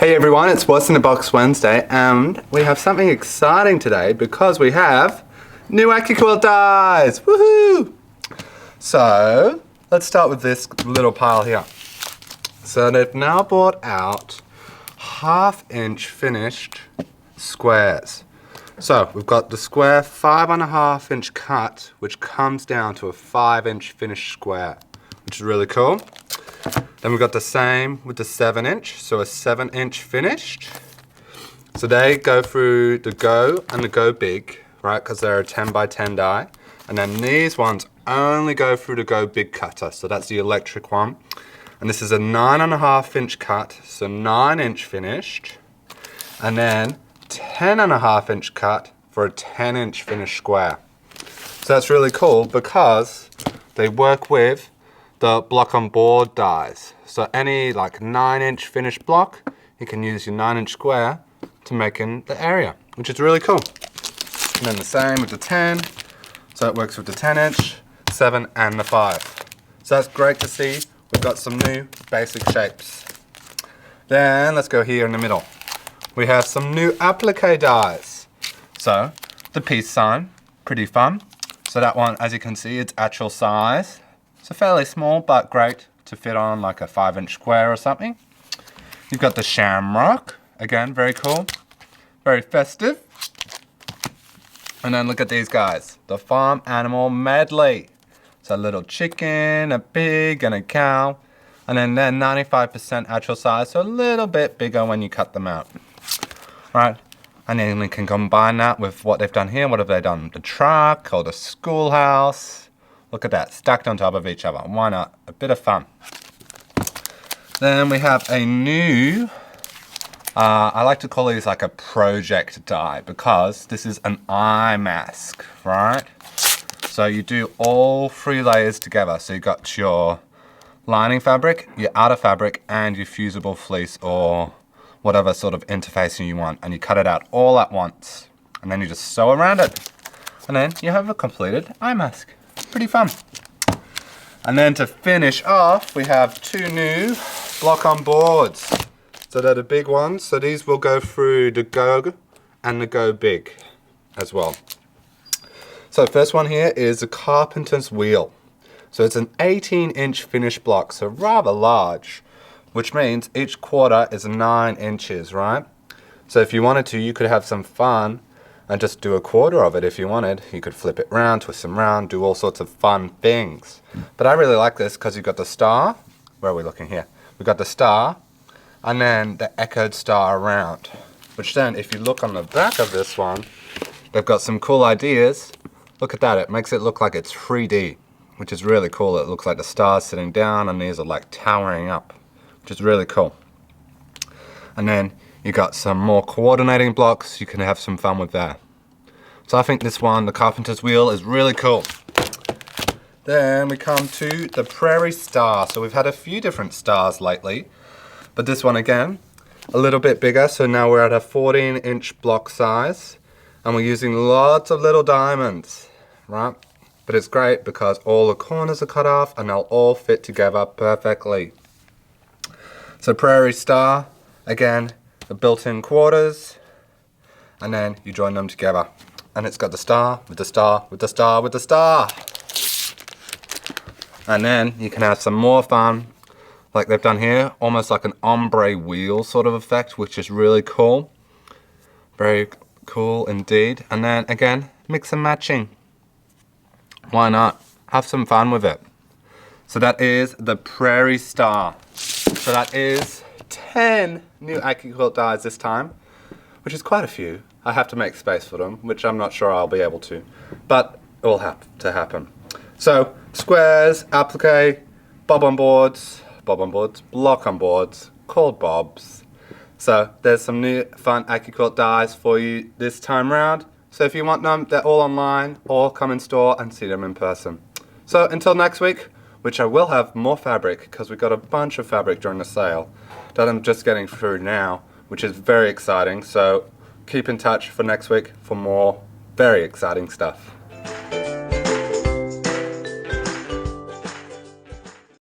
Hey everyone, it's What's in the Box Wednesday, and we have something exciting today because we have new AccuQuilt dies! Woohoo! So, let's start with this little pile here. So they've now brought out 1/2" finished squares. So we've got the square 5.5" cut, which comes down to a 5" finished square, which is really cool. Then we've got the same with the 7", so a 7" finished. So they go through the Go and the Go Big, right, because they're a 10x10 die. And then these ones only go through the Go Big cutter, so that's the electric one. And this is a 9.5" cut, so 9" finished. And then 10.5" cut for a 10" finished square. So that's really cool because they work with the block on board dies. So any like 9" finished block, you can use your 9" square to make in the area, which is really cool. And then the same with the 10. So it works with the 10", 7 and the 5. So that's great to see. We've got some new basic shapes. Then let's go here in the middle. We have some new applique dies. So the peace sign, pretty fun. So that one, as you can see, it's actual size. So fairly small, but great to fit on like a 5" square or something. You've got the shamrock, again, very cool, very festive. And then look at these guys, the farm animal medley. So a little chicken, a pig, and a cow. And then they're 95% actual size, so a little bit bigger when you cut them out. Right, and then we can combine that with what they've done here. What have they done? The truck or the schoolhouse. Look at that, stacked on top of each other. Why not? A bit of fun. Then we have a new, I like to call these like a project die because this is an eye mask, right? So you do all 3 layers together. So you got your lining fabric, your outer fabric, and your fusible fleece or whatever sort of interfacing you want. And you cut it out all at once. And then you just sew around it. And then you have a completed eye mask. Pretty fun. And then to finish off, we have 2 new block on boards. So they're the big ones. So these will go through the Go and the Go Big as well. So first one here is a carpenter's wheel. So it's an 18" finished block, so rather large, which means each quarter is 9 inches, right? So if you wanted to, you could have some fun and just do a quarter of it if you wanted. You could flip it round, twist them round, do all sorts of fun things. But I really like this because you've got the star. Where are we looking here? We've got the star and then the echoed star around. Which then, if you look on the back of this one, they've got some cool ideas. Look at that, it makes it look like it's 3D, which is really cool. It looks like the star's sitting down and these are like towering up, which is really cool. And then you got some more coordinating blocks. You can have some fun with that. So I think this one, the carpenter's wheel, is really cool. Then we come to the prairie star. So we've had a few different stars lately, but this one again, a little bit bigger. So now we're at a 14" block size and we're using lots of little diamonds, right? But it's great because all the corners are cut off and they'll all fit together perfectly. So prairie star, again, the built-in quarters, and then you join them together. And it's got the star with the star with the star with the star. And then you can have some more fun, like they've done here, almost like an ombre wheel sort of effect, which is really cool. Very cool indeed. And then again, mix and matching. Why not? Have some fun with it. So that is the prairie star. So that is 10 new AccuQuilt dies this time, which is quite a few. I have to make space for them, which I'm not sure I'll be able to, but it will have to happen. So squares, applique, block on boards, called bobs. So there's some new fun AccuQuilt dies for you this time round. So if you want them, they're all online, or come in store and see them in person. So until next week, which I will have more fabric because we got a bunch of fabric during the sale that I'm just getting through now, which is very exciting. So keep in touch for next week for more very exciting stuff.